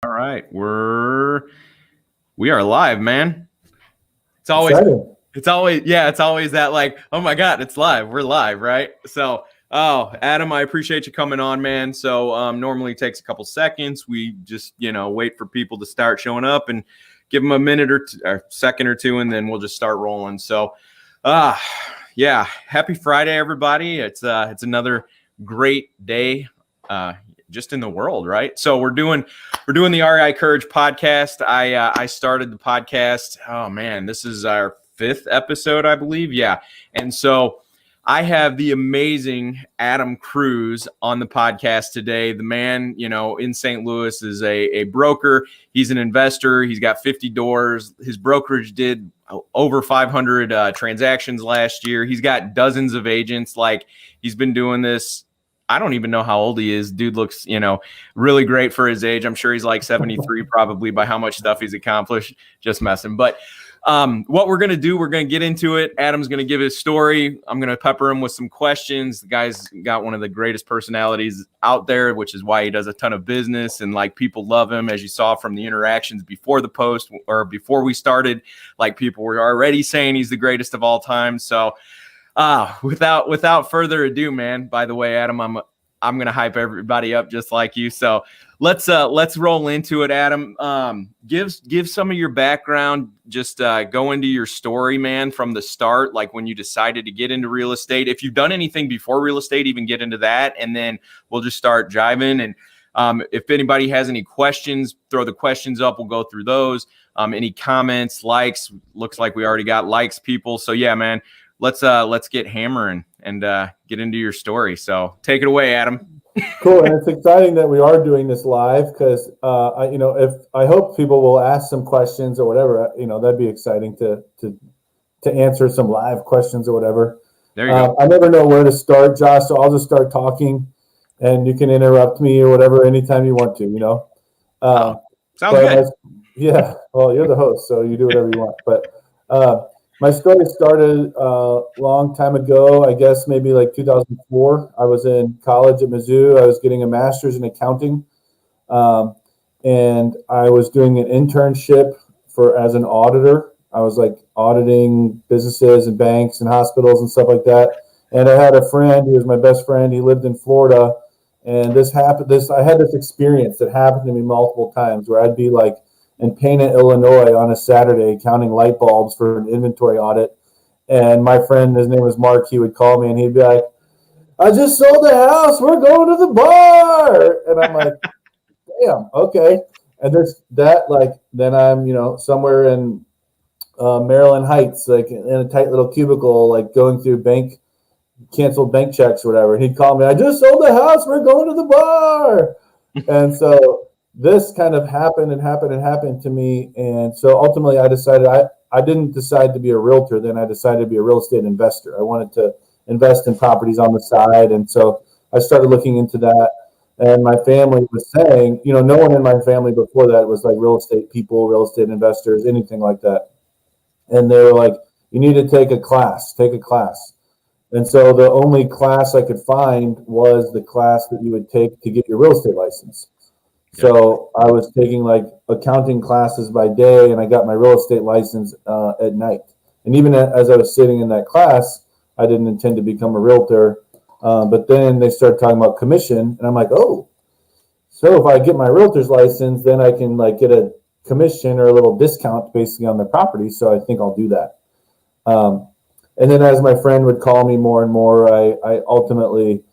All right, we are live, man. It's always Exciting. it's always that like, oh my God, it's live. We're live, right? So, Adam, I appreciate you coming on, man. So, normally it takes a couple seconds. We just wait for people to start showing up and give them a minute or second or two, and then we'll just start rolling. So, yeah, happy Friday, everybody. It's another great day. Just in the world, right? So we're doing the REI Courage podcast. I started the podcast. Oh man, this is our 5th episode, I believe. Yeah, and so I have the amazing Adam Kruse on the podcast today. The man, in St. Louis is a broker. He's an investor. He's got 50 doors. His brokerage did over 500 transactions last year. He's got dozens of agents. Like, he's been doing this. I don't even know how old he is. Dude looks, really great for his age. I'm sure he's like 73 probably by how much stuff he's accomplished. Just messing. But what we're going to do, we're going to get into it. Adam's going to give his story. I'm going to pepper him with some questions. The guy's got one of the greatest personalities out there, which is why he does a ton of business. And like, people love him, as you saw from the interactions before the post or before we started. Like, people were already saying he's the greatest of all time. So without further ado, man, by the way, Adam, I'm going to hype everybody up just like you. So let's roll into it, Adam. Give some of your background, just go into your story, man, from the start, like when you decided to get into real estate. If you've done anything before real estate, even get into that, and then we'll just start jiving. And if anybody has any questions, throw the questions up. We'll go through those. Any comments, likes, looks like we already got likes, people. So yeah, man. Let's get hammering and get into your story. So take it away, Adam. Cool, and it's exciting that we are doing this live because I hope people will ask some questions or whatever. That'd be exciting to answer some live questions or whatever. There you go. I never know where to start, Josh, so I'll just start talking, and you can interrupt me or whatever anytime you want to. Sounds good. Yeah, well, you're the host, so you do whatever you want. But my story started a long time ago, I guess maybe like 2004. I was in college at Mizzou. I was getting a master's in accounting, and I was doing an internship as an auditor. I was like auditing businesses and banks and hospitals and stuff like that. And I had a friend, he was my best friend. He lived in Florida, and I had this experience that happened to me multiple times where I'd be like in Pana, Illinois on a Saturday counting light bulbs for an inventory audit. And my friend, his name was Mark, he would call me and he'd be like, I just sold the house. We're going to the bar. And I'm like, damn, okay. And there's that, like, then I'm, somewhere in Maryland Heights, like in a tight little cubicle, like going through canceled bank checks or whatever. And he'd call me, I just sold the house. We're going to the bar. And so this kind of happened to me. And so ultimately I decided I didn't decide to be a realtor. Then I decided to be a real estate investor. I wanted to invest in properties on the side. And so I started looking into that. And my family was saying, no one in my family before that was like real estate people, real estate investors, anything like that. And they were like, you need to take a class. And so the only class I could find was the class that you would take to get your real estate license. So I was taking like accounting classes by day, and I got my real estate license at night. And even as I was sitting in that class, I didn't intend to become a realtor. But then they started talking about commission, and I'm like, oh, so if I get my realtor's license, then I can like get a commission or a little discount basically on the property. So I think I'll do that. And then as my friend would call me more and more, I ultimately,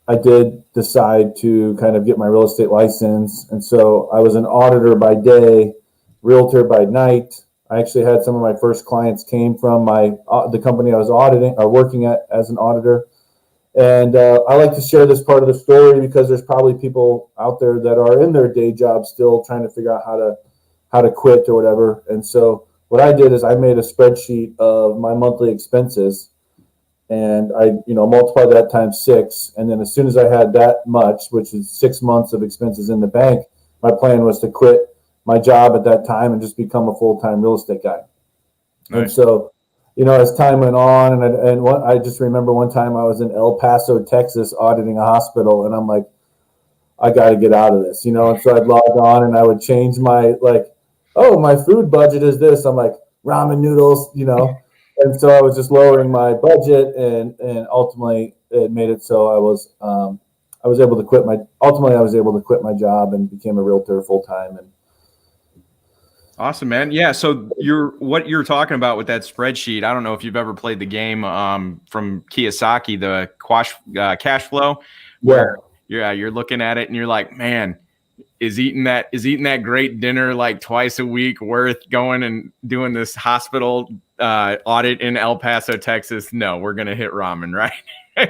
I did decide to kind of get my real estate license. And so I was an auditor by day, realtor by night. I actually had some of my first clients came from the company I was auditing or working at as an auditor. And I like to share this part of the story because there's probably people out there that are in their day job still trying to figure out how to quit or whatever. And so what I did is I made a spreadsheet of my monthly expenses. And I, multiplied that times 6. And then as soon as I had that much, which is 6 months of expenses in the bank, my plan was to quit my job at that time and just become a full-time real estate guy. Nice. And so, as time went on, I just remember one time I was in El Paso, Texas, auditing a hospital. And I'm like, I got to get out of this, And so I'd log on and I would change my my food budget is this. I'm like ramen noodles, And so I was just lowering my budget, and ultimately it made it so I was able to quit my job and became a realtor full time. And awesome, man. Yeah. So what you're talking about with that spreadsheet, I don't know if you've ever played the game from Kiyosaki, the cash flow, where you're looking at it and you're like, man, is eating that great dinner like twice a week worth going and doing this hospital audit in El Paso, Texas? No, we're gonna hit ramen, right?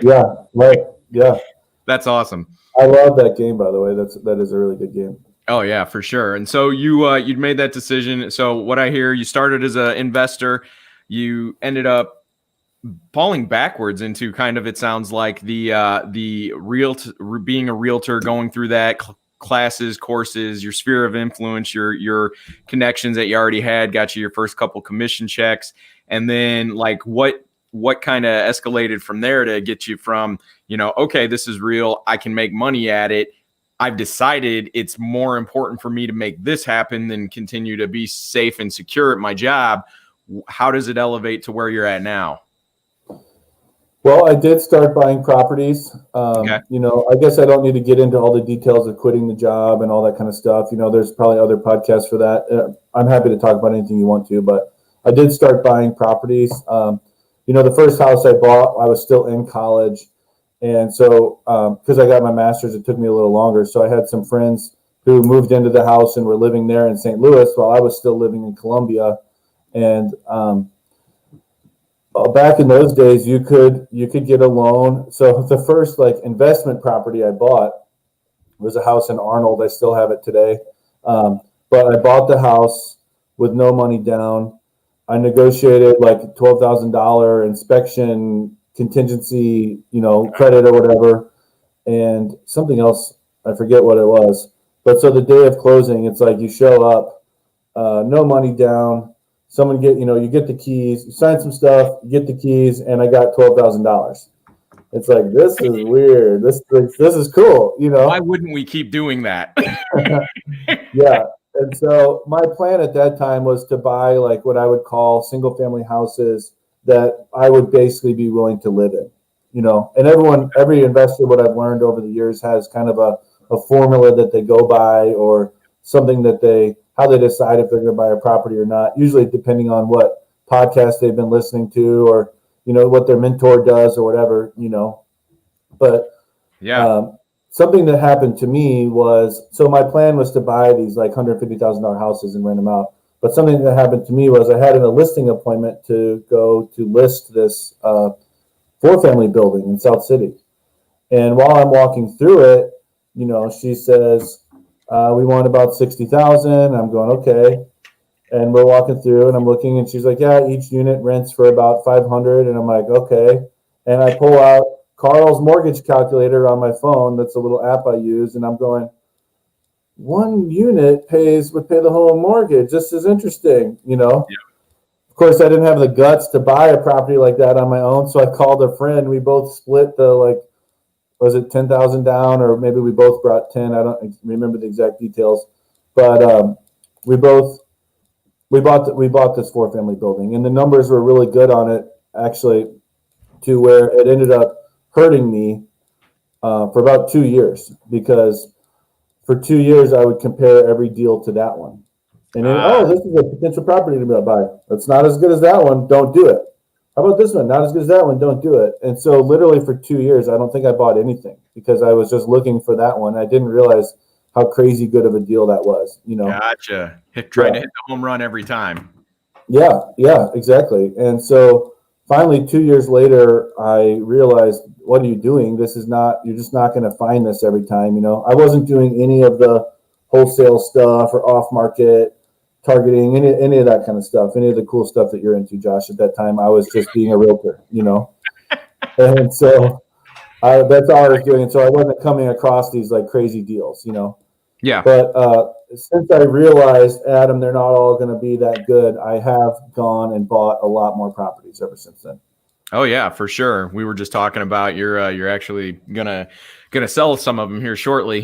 Yeah, right. Yeah, that's awesome. I love that game, by the way. That is a really good game. Oh yeah, for sure. And so you'd made that decision. So what I hear, you started as an investor, you ended up falling backwards into kind of, it sounds like being a realtor, going through that classes, courses, your sphere of influence, your connections that you already had got you your first couple commission checks, and then like what kind of escalated from there to get you from, okay, this is real, I can make money at it, I've decided it's more important for me to make this happen than continue to be safe and secure at my job. How does it elevate to where you're at now? Well, I did start buying properties. Okay. I guess I don't need to get into all the details of quitting the job and all that kind of stuff. There's probably other podcasts for that. I'm happy to talk about anything you want to, but I did start buying properties. The first house I bought, I was still in college. And so, because I got my master's, it took me a little longer. So I had some friends who moved into the house and were living there in St. Louis while I was still living in Columbia. And back in those days, you could get a loan. So the first investment property I bought was a house in Arnold. I still have it today. But I bought the house with no money down. I negotiated like $12,000 inspection contingency, credit or whatever, and something else, I forget what it was. But so the day of closing, it's like you show up, no money down, you get the keys, you sign some stuff, you get the keys, and I got $12,000. It's like, this is weird. This is cool, Why wouldn't we keep doing that? Yeah. And so my plan at that time was to buy like what I would call single family houses that I would basically be willing to live in, and every investor, what I've learned over the years, has kind of a formula that they go by, or something how they decide if they're going to buy a property or not, usually depending on what podcast they've been listening to, or, what their mentor does or whatever, but yeah. Something that happened to me was, so my plan was to buy these like $150,000 houses and rent them out. But something that happened to me was I had a listing appointment to go to list this 4-family building in South City. And while I'm walking through it, she says, we want about $60,000. I'm going, okay. And we're walking through and I'm looking, and she's like, yeah, each unit rents for about $500. And I'm like, okay. And I pull out Carl's mortgage calculator on my phone. That's a little app I use. And I'm going, one unit would pay the whole mortgage. This is interesting, Yeah. Of course, I didn't have the guts to buy a property like that on my own. So I called a friend. We both split the was it 10,000 down, or maybe we both brought 10. I don't remember the exact details, but we bought this 4-family building, and the numbers were really good on it, actually, to where it ended up hurting me for about 2 years, because for 2 years I would compare every deal to that one, and then this is a potential property to buy. It's not as good as that one. Don't do it. How about this one? Not as good as that one. Don't do it. And so literally for 2 years, I don't think I bought anything, because I was just looking for that one. I didn't realize how crazy good of a deal that was. Gotcha. Trying to hit the home run every time. Yeah, exactly. And so finally, 2 years later, I realized, what are you doing? You're just not going to find this every time. I wasn't doing any of the wholesale stuff or off market targeting, any of that kind of stuff, any of the cool stuff that you're into, Josh. At that time, I was just being a realtor, and so that's all I was doing. And so I wasn't coming across these like crazy deals, Yeah. But since I realized, Adam, they're not all going to be that good, I have gone and bought a lot more properties ever since then. Oh yeah, for sure. We were just talking about you're actually gonna sell some of them here shortly.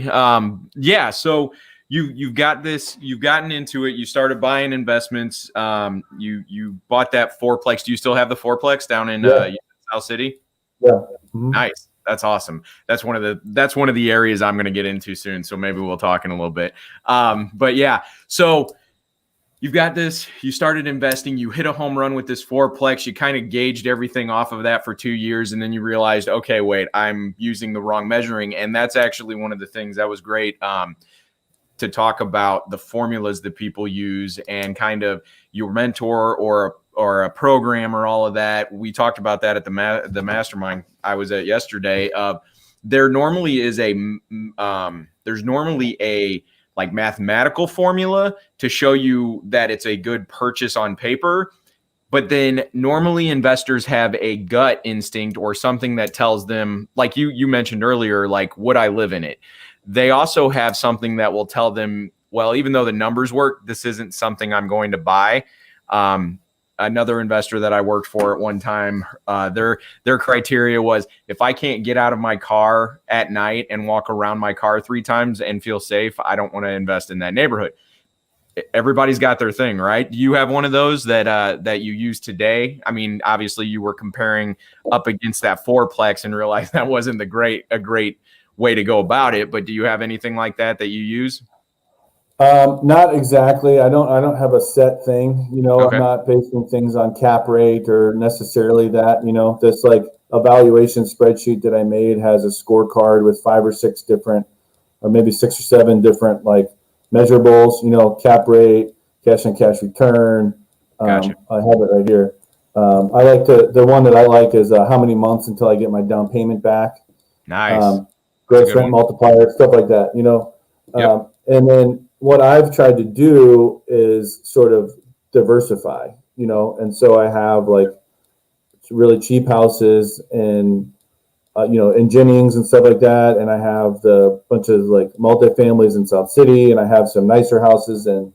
Yeah. So you've got this. You've gotten into it. You started buying investments. You bought that fourplex. Do you still have the fourplex down in Yeah. South City? Yeah. Mm-hmm. Nice. That's awesome. That's one of the areas I'm going to get into soon. So maybe we'll talk in a little bit. But yeah, so you've got this, you started investing, you hit a home run with this fourplex, you kind of gauged everything off of that for 2 years. And then you realized, okay, wait, I'm using the wrong measuring. And that's actually one of the things that was great. To talk about the formulas that people use and kind of your mentor or a programmer, all of that. We talked about that at the mastermind I was at yesterday. There normally is there's normally a like mathematical formula to show you that it's a good purchase on paper. But then normally investors have a gut instinct or something that tells them, like you mentioned earlier, like, would I live in it? They also have something that will tell them, well, even though the numbers work, this isn't something I'm going to buy. Another investor that I worked for at one time, their criteria was, if I can't get out of my car at night and walk around my car 3 times and feel safe, I don't want to invest in that neighborhood. Everybody's got their thing, right? Do you have one of those that you use today? I mean, obviously you were comparing up against that fourplex and realized that wasn't a great way to go about it, but do you have anything like that you use? Not exactly. I don't have a set thing, Okay. I'm not basing things on cap rate or necessarily that, this like evaluation spreadsheet that I made has a scorecard with 5 or 6 different, or maybe 6 or 7 different like measurables, cap rate, cash on cash return. Gotcha. I have it right here. I like the one that I like is how many months until I get my down payment back. Nice. Gross rent multiplier, stuff like that, Yep. and then what I've tried to do is sort of diversify, and so I have like really cheap houses and, in Jennings and stuff like that. And I have the bunch of like multifamilies in South City, and I have some nicer houses in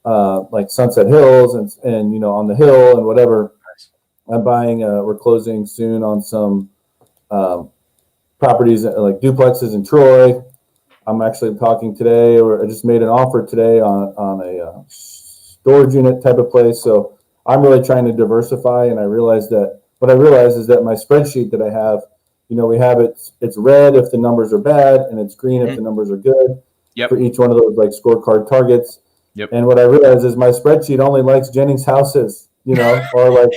like Sunset Hills and, on the hill and whatever. Nice. I'm buying, we're closing soon on some properties like duplexes in Troy. I'm actually talking today, or I just made an offer today on a storage unit type of place. So I'm really trying to diversify, and I realize that what I realize is that my spreadsheet that I have, we have it's red if the numbers are bad, and it's green if the numbers are good. Yep. For each one of those like scorecard targets. Yep. And what I realize is my spreadsheet only likes Jennings houses, or like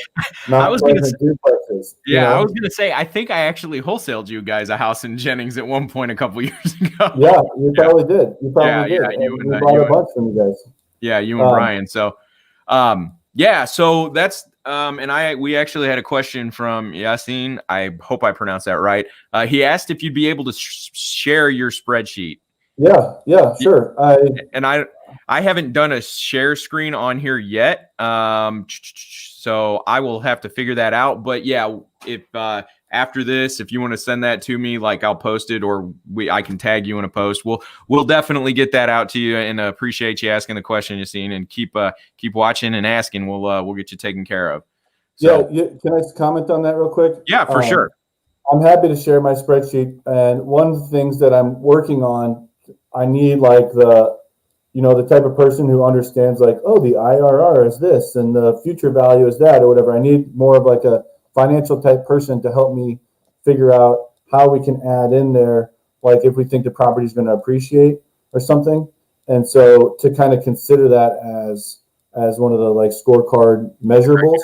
not pleasant duplexes. Yeah, I was gonna say, I think I actually wholesaled you guys a house in Jennings at one point a couple years ago. Yeah, you probably did. You probably did. Yeah, we bought a bunch from you guys. Yeah, you and Brian. So, yeah, so that's and we actually had a question from Yasin. I hope I pronounced that right. He asked if you'd be able to share your spreadsheet. Yeah, sure. I haven't done a share screen on here yet. So I will have to figure that out. But yeah, if after this, if you want to send that to me, like I'll post it, or I can tag you in a post. We'll definitely get that out to you, and appreciate you asking the question, Yasin, and keep watching and asking. We'll get you taken care of. So, yeah, can I comment on that real quick? Yeah, for sure. I'm happy to share my spreadsheet, and one of the things that I'm working on, I need like the type of person who understands like, oh, the IRR is this and the future value is that or whatever. I need more of like a financial type person to help me figure out how we can add in there, like if we think the property is going to appreciate or something. And so to kind of consider that as one of the like scorecard measurables,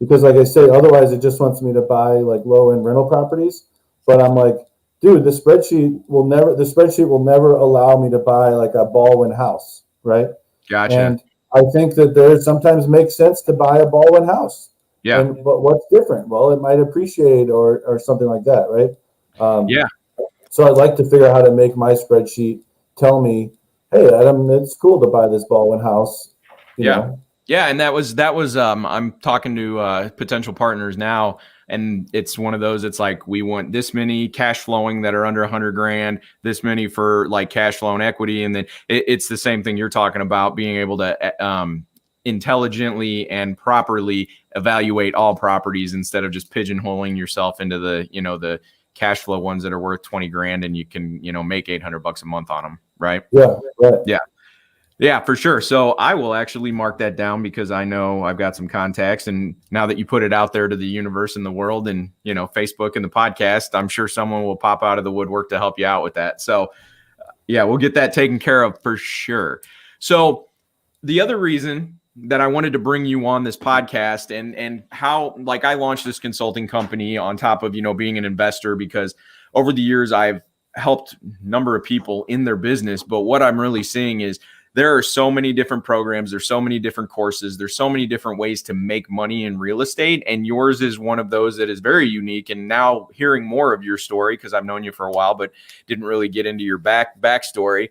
because like I say, otherwise it just wants me to buy like low end rental properties. But I'm like, dude, the spreadsheet will never allow me to buy like a Baldwin house, right? Gotcha. And I think that there sometimes makes sense to buy a Baldwin house. Yeah. But what's different? Well, it might appreciate or something like that, right? Yeah. So I'd like to figure out how to make my spreadsheet tell me, hey, Adam, it's cool to buy this Baldwin house. You know? Yeah, and that was I'm talking to potential partners now, and it's one of those, it's like, we want this many cash flowing that are under 100 grand, this many for like cash flow and equity. And then it's the same thing you're talking about, being able to intelligently and properly evaluate all properties instead of just pigeonholing yourself into the cash flow ones that are worth 20 grand and you can, make $800 a month on them. Right. Yeah. Right. Yeah. Yeah, for sure. So I will actually mark that down because I know I've got some contacts. And now that you put it out there to the universe and the world and, Facebook and the podcast, I'm sure someone will pop out of the woodwork to help you out with that. So yeah, we'll get that taken care of for sure. So the other reason that I wanted to bring you on this podcast and how, like, I launched this consulting company on top of, being an investor, because over the years I've helped a number of people in their business. But what I'm really seeing is there are so many different programs. There's so many different courses. There's so many different ways to make money in real estate. And yours is one of those that is very unique. And now hearing more of your story, because I've known you for a while, but didn't really get into your backstory.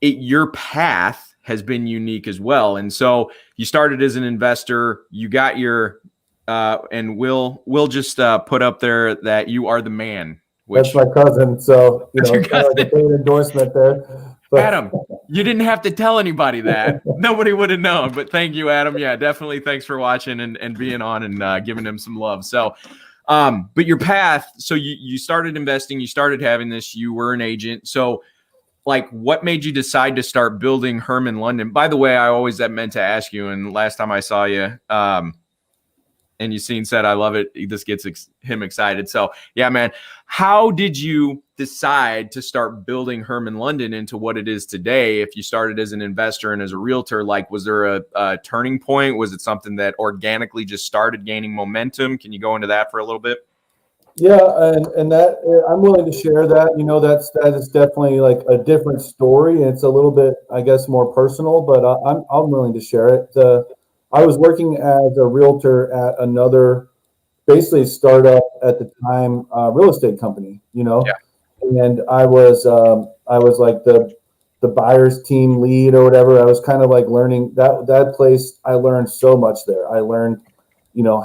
Your path has been unique as well. And so you started as an investor, you got your, and we'll just put up there that you are the man. That's my cousin. So, kind of like a paid endorsement there. But Adam, you didn't have to tell anybody that. Nobody would have known, but thank you, Adam. Yeah, definitely. Thanks for watching and being on and giving him some love. So, but your path, so you started investing, you started having this, you were an agent. So like, what made you decide to start building Hermann London? By the way, I always meant to ask you, and last time I saw you, and Yassine said, I love it. This gets him excited. So yeah, man, how did you decide to start building Hermann London into what it is today? If you started as an investor and as a realtor, like, was there a turning point? Was it something that organically just started gaining momentum? Can you go into that for a little bit? Yeah. And that I'm willing to share that, that is definitely like a different story. It's a little bit, I guess, more personal, but I'm willing to share it. I was working as a realtor at another, basically startup at the time, real estate company, Yeah. And I was like the buyer's team lead or whatever. I was kind of like learning that place. I learned so much there. I learned,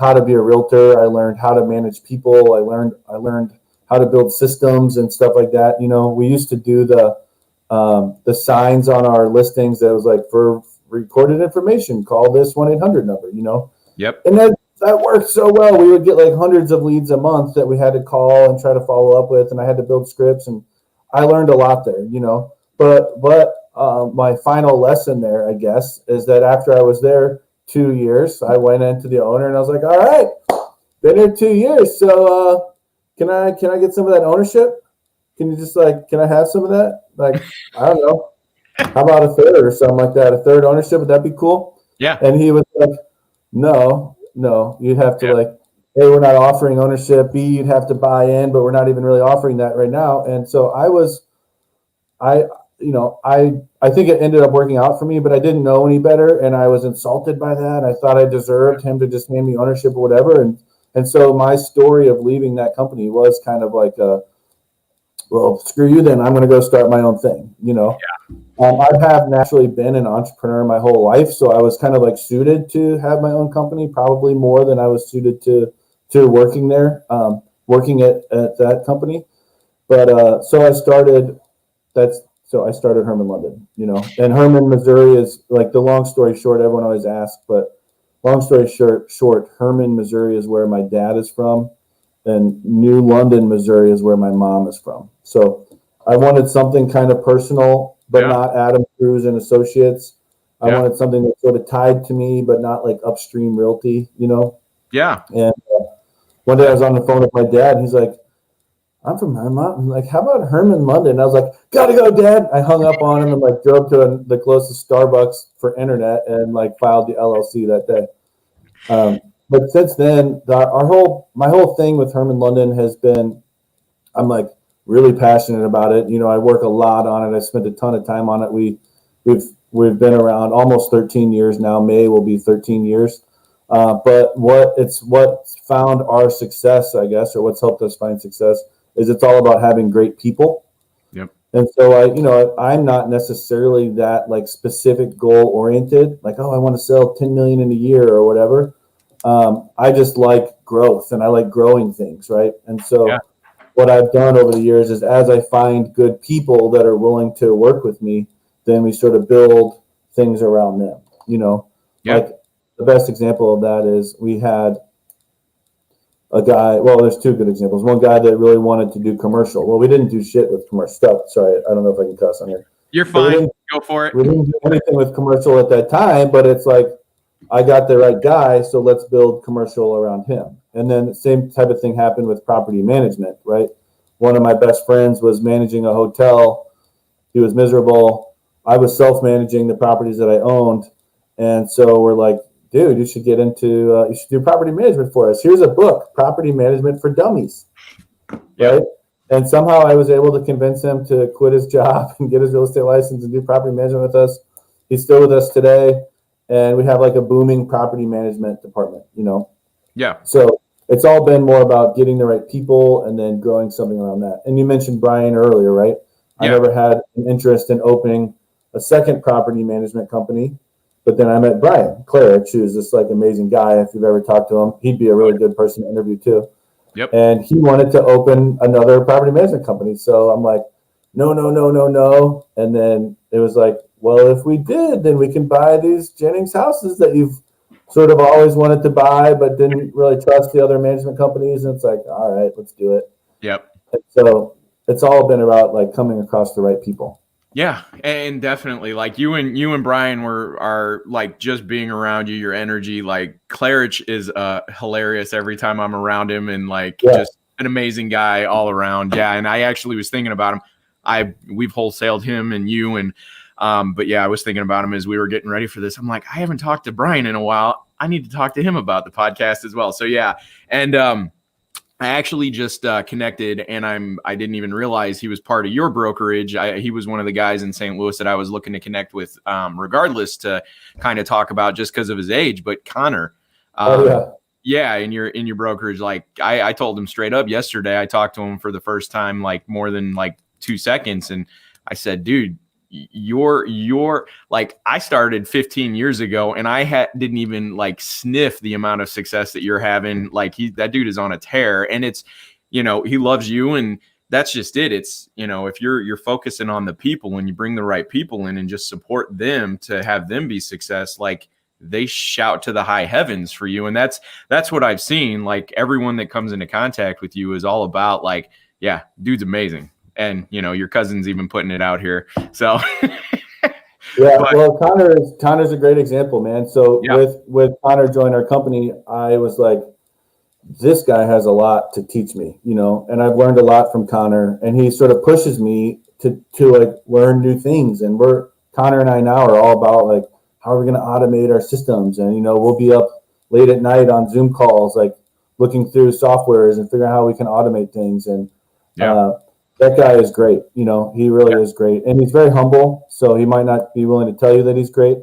how to be a realtor. I learned how to manage people. I learned how to build systems and stuff like that. We used to do the signs on our listings that was like, for recorded information, call this 1-800 number, Yep. And that worked so well. We would get like hundreds of leads a month that we had to call and try to follow up with, and I had to build scripts, and I learned a lot there, But my final lesson there, I guess, is that after I was there 2 years, I went into the owner and I was like, all right, been here 2 years, so can I get some of that ownership? Can you just can I have some of that? Like, I don't know. How about a third or something like that? A third ownership, would that be cool? Yeah. And he was like, no, you'd have to hey, we're not offering ownership. B, you'd have to buy in, but we're not even really offering that right now. And so I think it ended up working out for me, but I didn't know any better. And I was insulted by that. I thought I deserved him to just hand me ownership or whatever. And so my story of leaving that company was kind of like well, screw you then. I'm going to go start my own thing, Yeah. I have naturally been an entrepreneur my whole life, so I was kind of like suited to have my own company, probably more than I was suited to working there, working at that company. But so I started Hermann London, and Hermann, Missouri is like, the long story short, everyone always asks, but long story short, Hermann, Missouri is where my dad is from, and New London, Missouri is where my mom is from. So I wanted something kind of personal, but not Adam Kruse and Associates. I wanted something that sort of tied to me, but not like upstream realty, Yeah. And one day I was on the phone with my dad, and he's like, I'm from Hermann. I'm like, how about Hermann London? I was like, gotta go, Dad. I hung up on him and like drove to the closest Starbucks for internet and like filed the LLC that day. But since then, my whole thing with Hermann London has been, I'm like really passionate about it. I work a lot on it. I spent a ton of time on it. We've been around almost 13 years now. May will be 13 years. But what found our success, I guess, or what's helped us find success, is it's all about having great people. Yep. And so I'm not necessarily that like specific goal oriented, like, oh, I want to sell 10 million in a year or whatever. I just like growth, and I like growing things, right? And so what I've done over the years is, as I find good people that are willing to work with me, then we sort of build things around them. Yeah. Like the best example of that is we had a guy, well, there's two good examples. One guy that really wanted to do commercial. Well, we didn't do shit with commercial stuff. Sorry, I don't know if I can cuss on here. You're fine. Go for it. We didn't do anything with commercial at that time, but it's like, I got the right guy, so let's build commercial around him. And then the same type of thing happened with property management, right? One of my best friends was managing a hotel. He was miserable. I was self-managing the properties that I owned. And so we're like, dude, you should get into, you should do property management for us. Here's a book, Property Management for Dummies, right? And somehow I was able to convince him to quit his job and get his real estate license and do property management with us. He's still with us today. And we have like a booming property management department, Yeah. So it's all been more about getting the right people and then growing something around that. And you mentioned Brian earlier, right? Yeah. I never had an interest in opening a second property management company, but then I met Brian Claridge, who's this like amazing guy. If you've ever talked to him, he'd be a really good person to interview too. Yep. And he wanted to open another property management company. So I'm like, no. And then it was like, well, if we did, then we can buy these Jennings houses that you've sort of always wanted to buy, but didn't really trust the other management companies. And it's like, all right, let's do it. Yep. And so it's all been about like coming across the right people. Yeah, and definitely like you and Brian are like just being around you, your energy. Like Claridge is hilarious every time I'm around him, and like just an amazing guy all around. Yeah, and I actually was thinking about him. We've wholesaled him and you and but yeah, I was thinking about him as we were getting ready for this. I'm like, I haven't talked to Brian in a while. I need to talk to him about the podcast as well. So yeah, and I actually just connected, and I didn't even realize he was part of your brokerage. He was one of the guys in St. Louis that I was looking to connect with, regardless to kind of talk about just because of his age. But Connor, yeah, in your brokerage, like I told him straight up yesterday. I talked to him for the first time, like more than like 2 seconds, and I said, dude, you're like, I started 15 years ago and I didn't even like sniff the amount of success that you're having. Like that dude is on a tear, and it's, he loves you, and that's just it. It's, if you're focusing on the people and you bring the right people in and just support them to have them be success, like they shout to the high heavens for you. And that's what I've seen. Like everyone that comes into contact with you is all about like, yeah, dude's amazing. And, your cousin's even putting it out here. So, yeah, well, Connor's a great example, man. So with Connor joining our company, I was like, this guy has a lot to teach me, and I've learned a lot from Connor, and he sort of pushes me to like learn new things. And Connor and I now are all about like, how are we going to automate our systems? And, we'll be up late at night on Zoom calls, like looking through softwares and figuring out how we can automate things. And, that guy is great. He really is great. And he's very humble, so he might not be willing to tell you that he's great,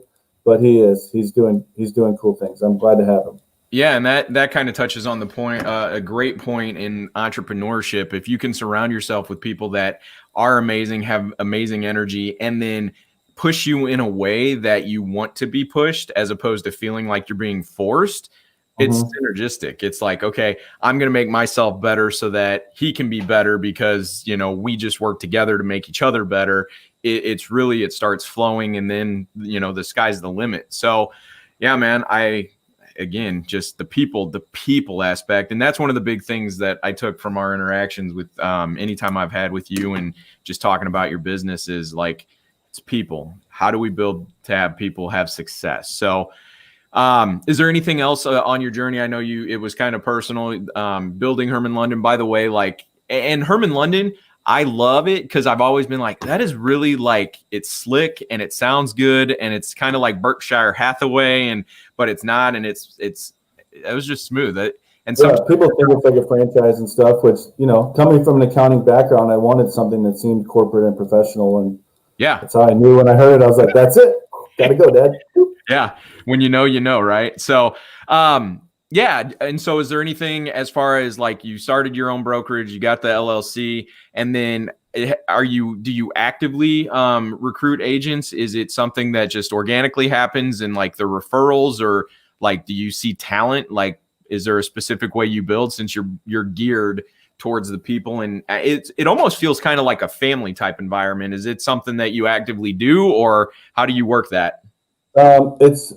but he is. He's doing cool things. I'm glad to have him. Yeah, and that kind of touches on the point, a great point in entrepreneurship. If you can surround yourself with people that are amazing, have amazing energy, and then push you in a way that you want to be pushed, as opposed to feeling like you're being forced, it's synergistic. It's like, okay, I'm going to make myself better so that he can be better, because, we just work together to make each other better. It starts flowing, and then, the sky's the limit. So yeah, man, just the people aspect. And that's one of the big things that I took from our interactions with, anytime I've had with you and just talking about your business is like, it's people. How do we build to have people have success? So, is there anything else on your journey? I know it was kind of personal, building Hermann London, by the way, like, and Hermann London, I love it because I've always been like, that is really like, it's slick and it sounds good. And it's kind of like Berkshire Hathaway but it's not. And it was just smooth. And so people think it's like a franchise and stuff, which, coming from an accounting background, I wanted something that seemed corporate and professional. And that's how I knew when I heard it. I was like, that's it. Got to go, Dad. Yeah. When you know, right? So, yeah. And so is there anything as far as like you started your own brokerage, you got the LLC, and then do you actively recruit agents? Is it something that just organically happens and like the referrals, or like, do you see talent? Like, is there a specific way you build since you're geared towards the people? And it almost feels kind of like a family type environment. Is it something that you actively do, or how do you work that? It's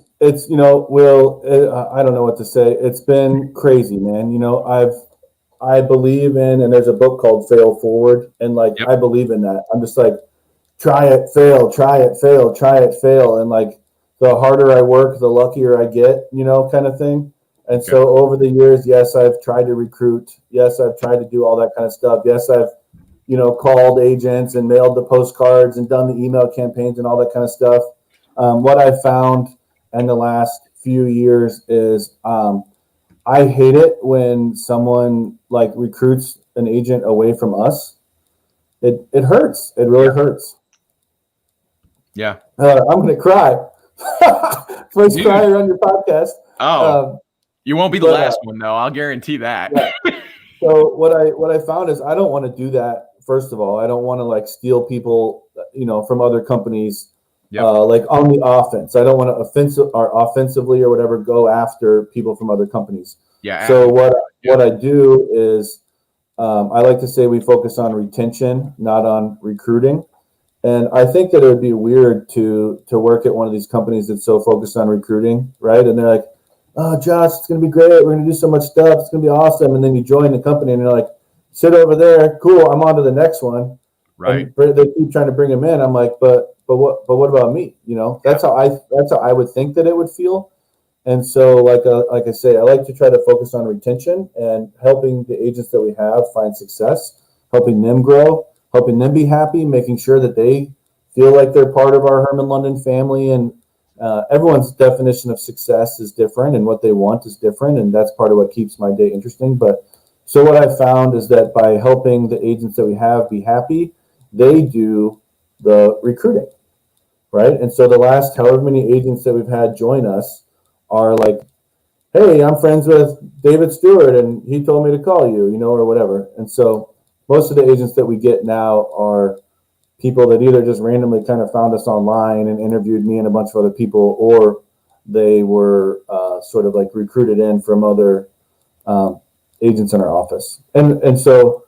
Will, I don't know what to say. It's been crazy, man. I believe in, and there's a book called Fail Forward, and like Yep. I believe in that. I'm just like, try it, fail, try it, fail, try it, fail, and like the harder I work, the luckier I get, kind of thing. And Okay. so over the years, yes, I've tried to recruit. Yes, I've tried to do all that kind of stuff. Yes, I've called agents and mailed the postcards and done the email campaigns and all that kind of stuff. What I found in the last few years is I hate it when someone like recruits an agent away from us. It hurts. It really hurts. Yeah. I'm gonna cry. First Dude. crier on your podcast. Oh, you won't be the last one though. I'll guarantee that. Yeah. So what I found is I don't want to do that. First of all, I don't want to like steal people, from other companies. Yep. Like on the offense, I don't want to offensively or whatever go after people from other companies. Yeah. So what I do is I like to say we focus on retention, not on recruiting. And I think that it would be weird to work at one of these companies that's so focused on recruiting, right? And they're like, "Oh, Josh, it's going to be great. We're going to do so much stuff. It's going to be awesome." And then you join the company and you're like, "Sit over there. Cool. I'm on to the next one." Right. And they keep trying to bring him in. I'm like, but what about me? That's how I would think that it would feel. And so, like I say, I like to try to focus on retention and helping the agents that we have find success, helping them grow, helping them be happy, making sure that they feel like they're part of our Hermann London family. And everyone's definition of success is different, and what they want is different, and that's part of what keeps my day interesting. But so what I've found is that by helping the agents that we have be happy, they do the recruiting, right? And so the last however many agents that we've had join us are like, "Hey, I'm friends with David Stewart, and he told me to call you," or whatever. And so most of the agents that we get now are people that either just randomly kind of found us online and interviewed me and a bunch of other people, or they were sort of like recruited in from other agents in our office. And so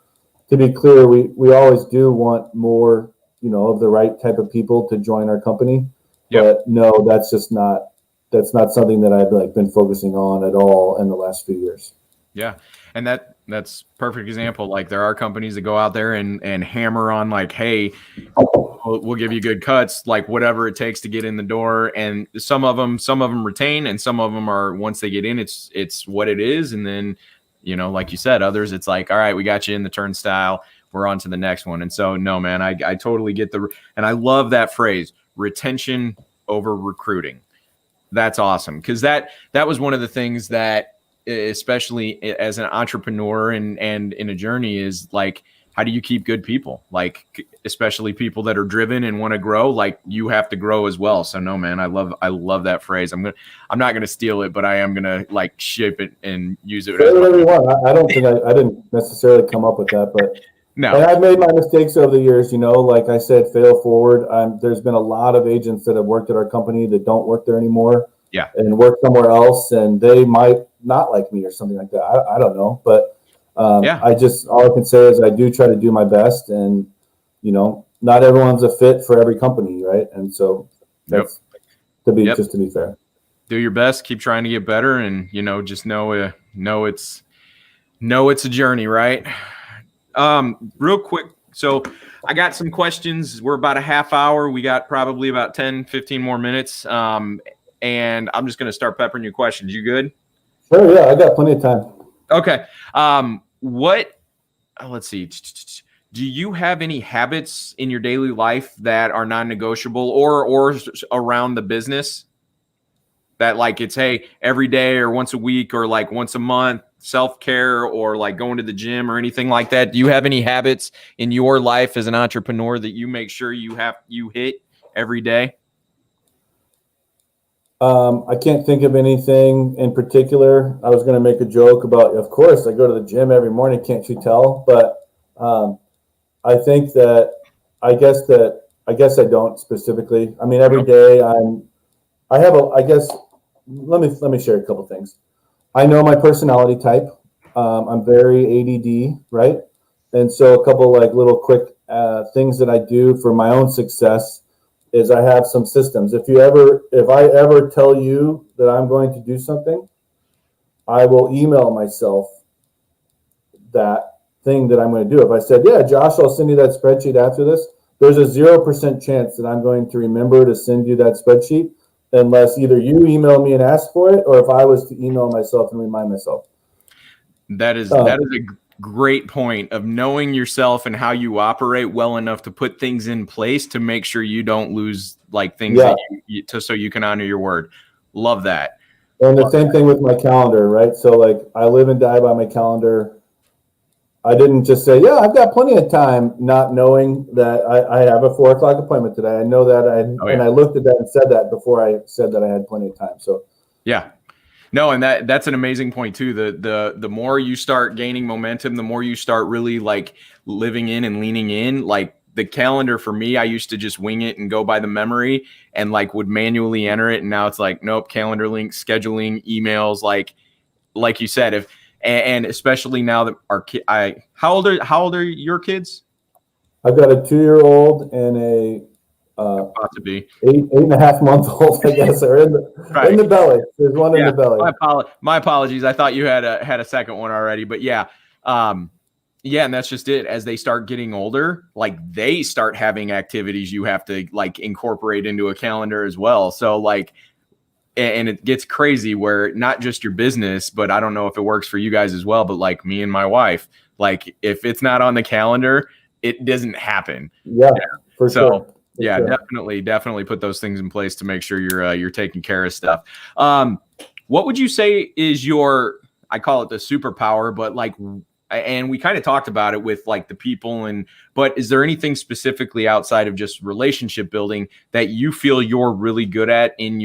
to be clear, we always do want more, of the right type of people to join our company. Yep. But no, that's not something that I've like been focusing on at all in the last few years. Yeah. And that's perfect example. Like there are companies that go out there and hammer on like, "Hey, we'll give you good cuts, like whatever it takes to get in the door." And some of them retain, and some of them are, once they get in, it's what it is. And then, like you said, others, it's like, "All right, we got you in the turnstile. We're on to the next one." And so, no, man, I totally get and I love that phrase, retention over recruiting. That's awesome. Because that was one of the things that, especially as an entrepreneur and in a journey, is like, how do you keep good people? Like, especially people that are driven and want to grow, like you have to grow as well. So no, man, I love that phrase. I'm not going to steal it, but I am going to like ship it and use it. Say whatever you want. I don't think I didn't necessarily come up with that, but no. And I've made my mistakes over the years, like I said, fail forward. There's been a lot of agents that have worked at our company that don't work there anymore. Yeah. And work somewhere else, and they might not like me or something like that. I don't know, but all I can say is I do try to do my best, and not everyone's a fit for every company, right? And so that's just to be fair. Do your best, keep trying to get better, and just know it's a journey, right? Real quick, so I got some questions. We're about a half hour. We got probably about 10, 15 more minutes. And I'm just going to start peppering you questions. You good? Sure, yeah, I got plenty of time. Okay. Let's see. Do you have any habits in your daily life that are non-negotiable or around the business that like it's, hey, every day or once a week or like once a month, self-care or like going to the gym or anything like that? Do you have any habits in your life as an entrepreneur that you make sure you hit every day? I can't think of anything in particular. I was going to make a joke about, of course, I go to the gym every morning. Can't you tell? But I think that I guess I don't specifically. I mean, every day let me share a couple things. I know my personality type. I'm very ADD, right? And so a couple like little quick things that I do for my own success is I have some systems. If I ever tell you that I'm going to do something, I will email myself that thing that I'm going to do. If I said, yeah, Josh, I'll send you that spreadsheet after this, there's a 0% chance that I'm going to remember to send you that spreadsheet unless either you email me and ask for it, or if I was to email myself and remind myself. That is a great point of knowing yourself and how you operate well enough to put things in place to make sure you don't lose like things that so you can honor your word. Love that. And the same thing with my calendar, right? So like I live and die by my calendar. I didn't just say, yeah, I've got plenty of time, not knowing that I have a 4:00 appointment today. I know that and I looked at that and said that before I said that I had plenty of time. So yeah. No, and that's an amazing point too. The more you start gaining momentum, the more you start really like living in and leaning in. Like the calendar for me, I used to just wing it and go by the memory and like would manually enter it. And now it's like, nope, calendar links, scheduling, emails, like you said, and especially now that our kid, how old are your kids? I've got a 2-year-old and a about to be 8.5-month-old, I guess, are in the belly. There's one in the belly. My apologies. I thought you had a second one already, but yeah. Yeah, and that's just it. As they start getting older, like they start having activities you have to like incorporate into a calendar as well. So like, and it gets crazy where not just your business, but I don't know if it works for you guys as well, but like me and my wife, like if it's not on the calendar, it doesn't happen. Yeah, for sure. Yeah, sure. Definitely put those things in place to make sure you're taking care of stuff. What would you say is I call it the superpower, but like, and we kind of talked about it with like the people but is there anything specifically outside of just relationship building that you feel you're really good at in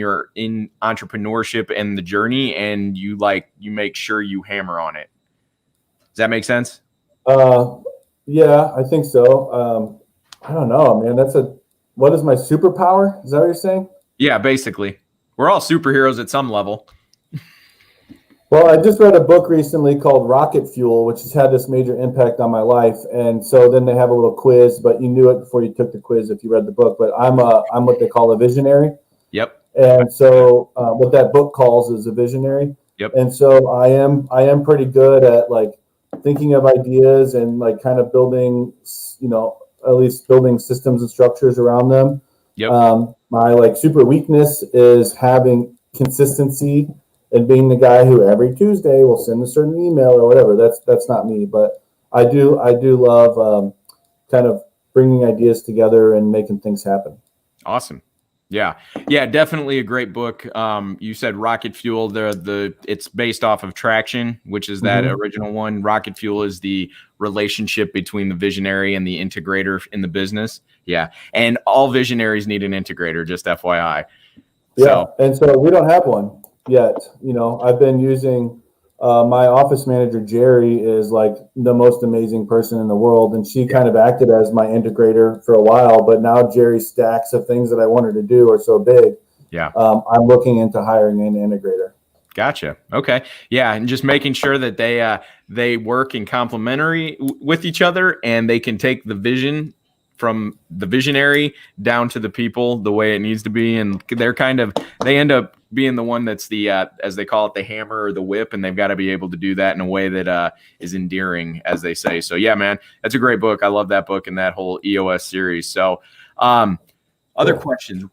entrepreneurship and the journey, and you make sure you hammer on it? Does that make sense? Yeah, I think so. I don't know, man. What is my superpower? Is that what you're saying? Yeah, basically. We're all superheroes at some level. Well, I just read a book recently called Rocket Fuel, which has had this major impact on my life. And so then they have a little quiz, but you knew it before you took the quiz if you read the book. But I'm what they call a visionary. Yep. And so what that book calls is a visionary. Yep. And so I am pretty good at like thinking of ideas and like kind of building, at least building systems and structures around them. Yep. My like super weakness is having consistency and being the guy who every Tuesday will send a certain email or whatever. That's not me, but I do love kind of bringing ideas together and making things happen. Awesome. Yeah, definitely a great book. You said Rocket Fuel. It's based off of Traction, which is that original one. Rocket Fuel is the relationship between the visionary and the integrator in the business. Yeah, and all visionaries need an integrator. Just FYI. Yeah, and so we don't have one yet. I've been using my office manager, Jerry, is like the most amazing person in the world. And she kind of acted as my integrator for a while, but now Jerry's stacks of things that I want her to do are so big. Yeah. I'm looking into hiring an integrator. Gotcha. Okay. Yeah. And just making sure that they work in complementary with each other, and they can take the vision from the visionary down to the people the way it needs to be. And they end up being the one that's the, as they call it, the hammer or the whip. And they've got to be able to do that in a way that is endearing, as they say. So yeah, man, that's a great book. I love that book and that whole EOS series. So other questions.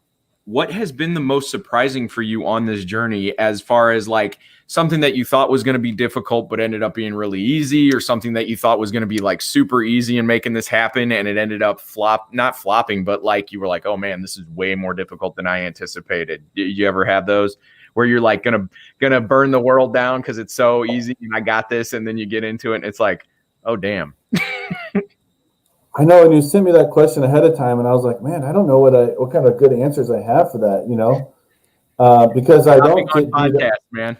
What has been the most surprising for you on this journey, as far as like something that you thought was going to be difficult but ended up being really easy, or something that you thought was going to be like super easy in making this happen and it ended up not flopping, but like you were like, oh man, this is way more difficult than I anticipated? Did you ever have those where you're like gonna burn the world down because it's so easy and I got this, and then you get into it and it's like, oh damn. I know, and you sent me that question ahead of time, and I was like, man, I don't know what kind of good answers I have for that, because I don't get podcast, man.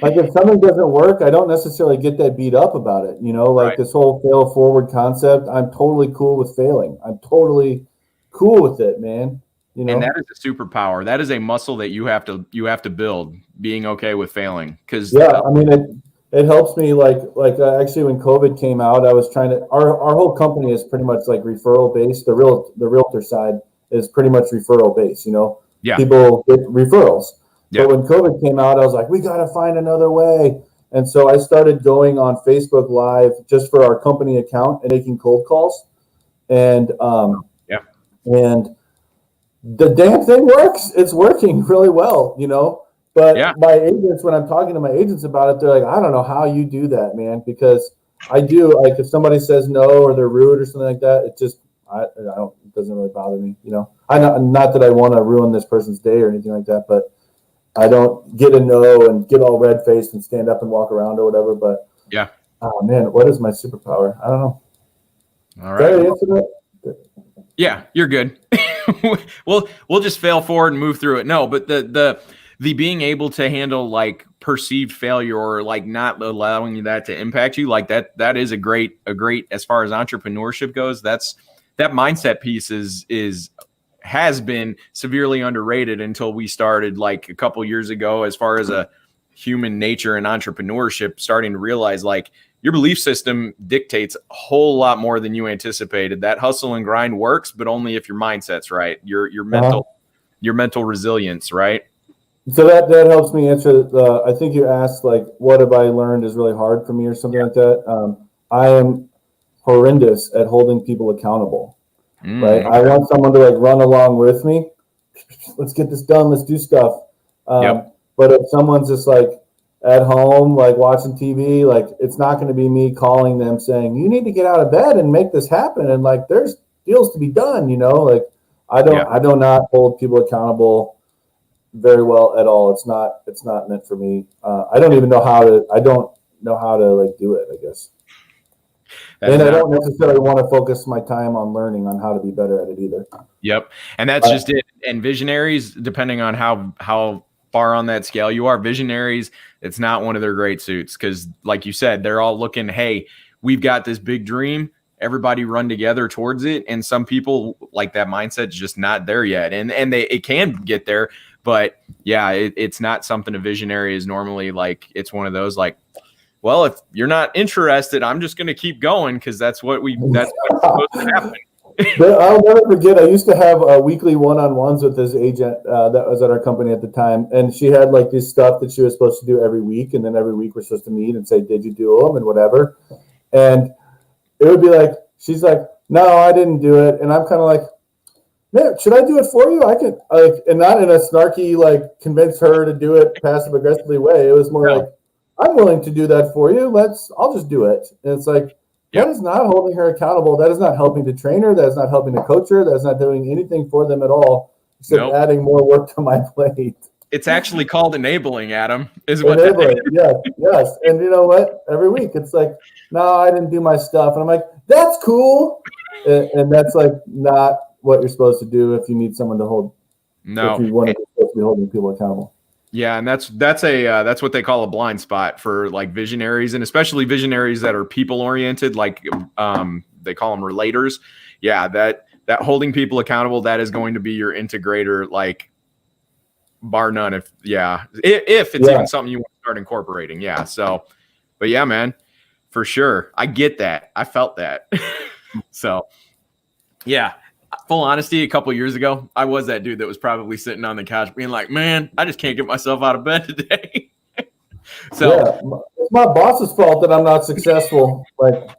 Like if something doesn't work, I don't necessarily get that beat up about it, Right. This whole fail forward concept. I'm totally cool with failing. I'm totally cool with it, man. And that is a superpower. That is a muscle that you have to build, being okay with failing. Because I mean, it helps me actually when COVID came out, I was trying to, our whole company is pretty much like referral based, the realtor side. is pretty much referral based. Yeah. People get referrals. Yeah. But when COVID came out, I was like, we got to find another way. And so I started going on Facebook Live just for our company account and making cold calls. And and the damn thing works. It's working really well, But my agents, when I'm talking to my agents about it, they're like, I don't know how you do that, man, because I do, like, if somebody says no or they're rude or something like that, it just, I don't, it doesn't really bother me, not that I want to ruin this person's day or anything like that, but I don't get a no and get all red faced and stand up and walk around or whatever. But oh man, what is my superpower? I don't know. All right. Yeah, you're good. We'll just fail forward and move through it. No, but the being able to handle like perceived failure or like not allowing that to impact you, like that is a great as far as entrepreneurship goes. That mindset piece has been severely underrated until we started like a couple years ago, as far as a human nature and entrepreneurship, starting to realize like your belief system dictates a whole lot more than you anticipated. That hustle and grind works, but only if your mindset's right, your mental resilience, right? So that helps me answer I think you asked like, what have I learned is really hard for me or something like that. I am horrendous at holding people accountable. Right. I want someone to like run along with me. Let's get this done. Let's do stuff. But if someone's just like at home, like watching TV, like it's not going to be me calling them saying, you need to get out of bed and make this happen. And like, there's deals to be done, like I do not hold people accountable very well at all. It's not meant for me. I don't know how to like do it, I guess. And I don't necessarily want to focus my time on learning on how to be better at it either. Yep. And that's just it. And visionaries, depending on how far on that scale you are, visionaries, it's not one of their great suits. Because like you said, they're all looking, hey, we've got this big dream. Everybody run together towards it. And some people like that mindset is just not there yet. And it can get there. But yeah, it's not something a visionary is normally like. It's one of those like, well, if you're not interested, I'm just going to keep going because that's what's supposed to happen. But I'll never forget, I used to have weekly one-on-ones with this agent that was at our company at the time. And she had like this stuff that she was supposed to do every week. And then every week we're supposed to meet and say, did you do them and whatever. And it would be like, she's like, no, I didn't do it. And I'm kind of like, man, should I do it for you? I can, like, and not in a snarky, like convince her to do it passive aggressively way. It was more like, I'm willing to do that for you. I'll just do it. And it's like, that is not holding her accountable. That is not helping to train her. That is not helping to coach her. That is not doing anything for them at all, except adding more work to my plate. It's actually called enabling, Adam. Enabling, yes. And you know what? Every week it's like, no, I didn't do my stuff. And I'm like, that's cool. And that's like not what you're supposed to do if you need someone to hold. No. If you want to be supposed to be holding people accountable. Yeah, and that's what they call a blind spot for like visionaries, and especially visionaries that are people oriented, like they call them relators. Yeah, that holding people accountable, that is going to be your integrator, like bar none. If it's even something you want to start incorporating. Yeah. So, but yeah, man, for sure, I get that. I felt that. So, yeah. Full honesty, a couple of years ago, I was that dude that was probably sitting on the couch being like, man, I just can't get myself out of bed today. So it's my boss's fault that I'm not successful. Like,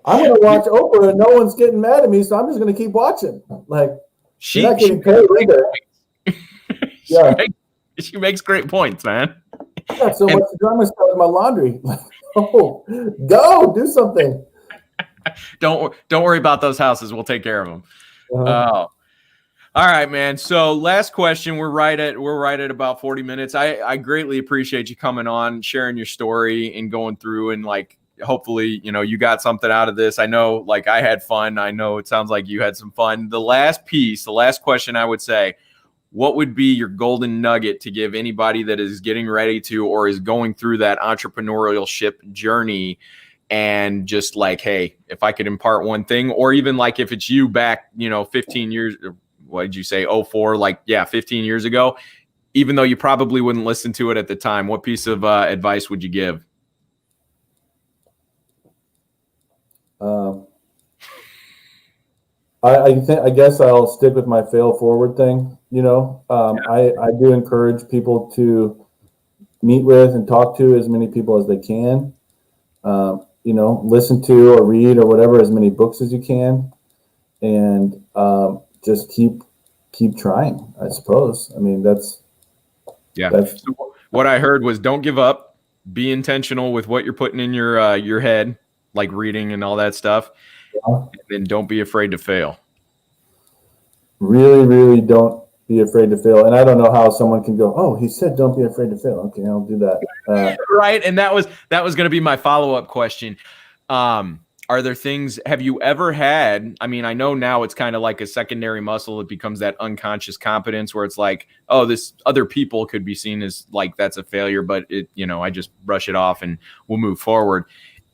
I'm going to watch Oprah and no one's getting mad at me, so I'm just going to keep watching. Like, she's not getting paid either. She makes great points, man. Yeah, so much to do. I'm going to start with my laundry. Go do something. Don't worry about those houses. We'll take care of them. All right, man. So last question. We're right at about 40 minutes. I greatly appreciate you coming on, sharing your story and going through and like, hopefully, you got something out of this. I know like I had fun. I know it sounds like you had some fun. The last question I would say, what would be your golden nugget to give anybody that is getting ready to, or is going through that entrepreneurialship journey? And just like, hey, if I could impart one thing, or even like if it's you back, 15 years, what did you say? 04, 15 years ago, even though you probably wouldn't listen to it at the time, what piece of advice would you give? I guess I'll stick with my fail forward thing. I do encourage people to meet with and talk to as many people as they can. Listen to or read or whatever, as many books as you can, and just keep trying, I suppose. I mean, that's. So what I heard was don't give up, be intentional with what you're putting in your head, like reading and all that stuff. And then don't be afraid to fail. Really, really don't be afraid to fail. And I don't know how someone can go, oh, he said don't be afraid to fail. Okay, I'll do that. Right. And that was going to be my follow-up question. Are there things, have you ever had, I mean, I know now it's kind of like a secondary muscle. It becomes that unconscious competence where it's like, oh, this other people could be seen as like, that's a failure, but I just brush it off and we'll move forward.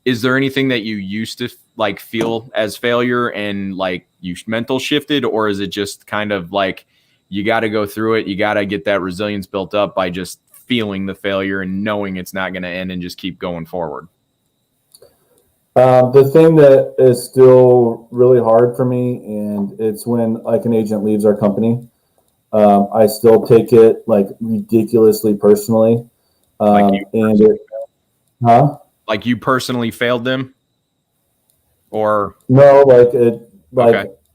Is there anything that you used to like feel as failure and like you mental shifted, or is it just kind of like, you got to go through it. You got to get that resilience built up by just feeling the failure and knowing it's not going to end and just keep going forward? The thing that is still really hard for me, and it's when like an agent leaves our company, I still take it like ridiculously personally. Like you personally failed them, or no? Okay.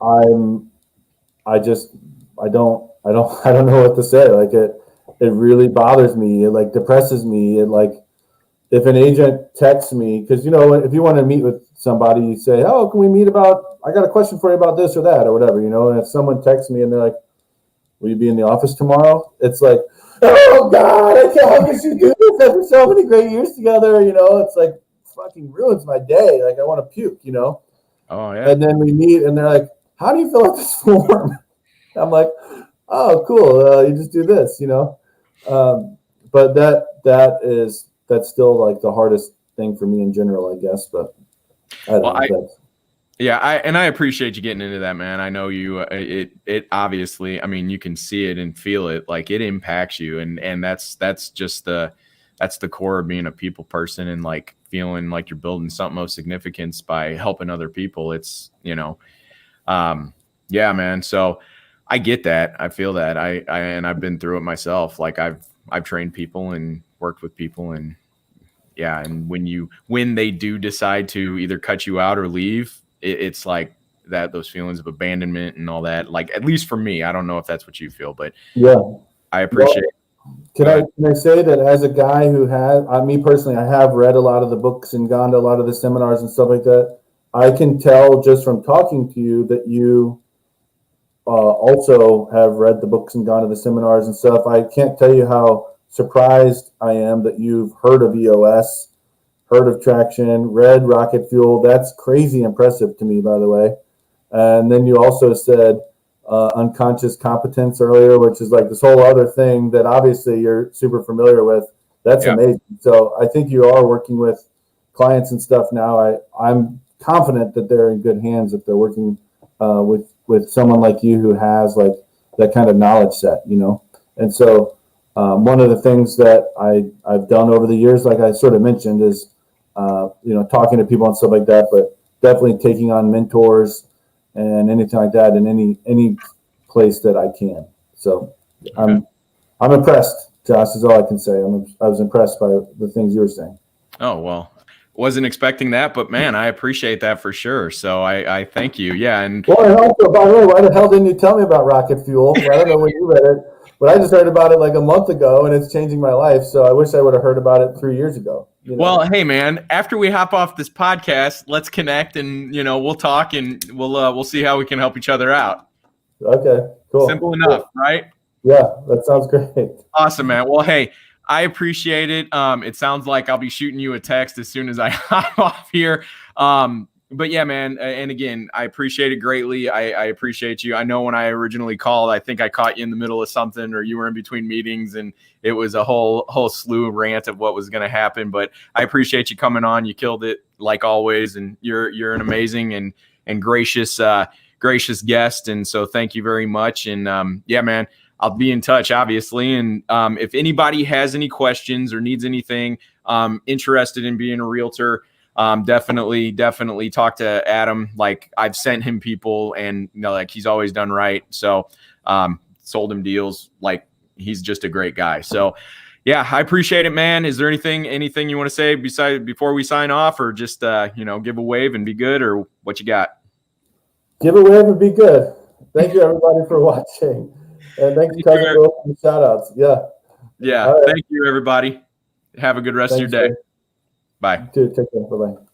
I don't know what to say. Like it really bothers me. It like depresses me. It like. If an agent texts me, because if you want to meet with somebody, you say, "Oh, can we meet about? I got a question for you about this or that or whatever." And if someone texts me and they're like, "Will you be in the office tomorrow?" It's like, "Oh God, I can't. How could you do this after so many great years together?" It's like fucking ruins my day. Like I want to puke. Oh yeah. And then we meet, and they're like, "How do you fill out this form?" I'm like, "Oh, cool. You just do this." But that's still like the hardest thing for me in general, I guess. But I don't know. I appreciate you getting into that, man. I know you. It obviously. I mean, you can see it and feel it. Like it impacts you, and that's just the core of being a people person and like feeling like you're building something of significance by helping other people. It's yeah, man. So I get that. I feel that. And I've been through it myself. Like I've trained people and worked with people, and yeah. And when they do decide to either cut you out or leave, it's like that, those feelings of abandonment and all that. Like, at least for me, I don't know if that's what you feel, but yeah, I appreciate it. Can I say that as a guy who me personally, I have read a lot of the books and gone to a lot of the seminars and stuff like that. I can tell just from talking to you that you also have read the books and gone to the seminars and stuff. I can't tell you how surprised I am that you've heard of EOS, heard of traction, read rocket fuel. That's crazy impressive to me, by the way. And then you also said unconscious competence earlier, which is like this whole other thing that obviously you're super familiar with. That's amazing. So I think you are working with clients and stuff now. I'm confident that they're in good hands if they're working with someone like you who has like that kind of knowledge set, And so one of the things that I've done over the years, like I sort of mentioned, is talking to people and stuff like that, but definitely taking on mentors and anything like that in any place that I can. So I'm impressed, Josh, is all I can say. I was impressed by the things you were saying. Oh, well, wasn't expecting that, but man, I appreciate that for sure. So I thank you. Yeah. And also, by the way, why the hell didn't you tell me about rocket fuel? I don't know when you read it, but I just heard about it like a month ago and it's changing my life. So I wish I would have heard about it 3 years ago. Well, hey man, after we hop off this podcast, let's connect and we'll talk and we'll see how we can help each other out. Okay, cool. Simple enough, right? Yeah, that sounds great. Awesome, man. Well, hey, I appreciate it. It sounds like I'll be shooting you a text as soon as I hop off here. But yeah, man. And again, I appreciate it greatly. I appreciate you. I know when I originally called, I think I caught you in the middle of something or you were in between meetings and it was a whole slew of rant of what was going to happen. But I appreciate you coming on. You killed it like always. And you're an amazing and gracious guest. And so thank you very much. And yeah, man, I'll be in touch, obviously. And if anybody has any questions or needs anything, interested in being a realtor, definitely talk to Adam. Like I've sent him people and like he's always done right. So sold him deals. Like he's just a great guy. So yeah, I appreciate it, man. Is there anything you want to say before we sign off, or just give a wave and be good, or what you got? Give a wave and be good. Thank you everybody for watching. And thank you, Cousin Bill, for the shout outs. Yeah. Yeah. Right. Thank you, everybody. Have a good rest of your day. Man. Bye. You too. Take care. Bye-bye.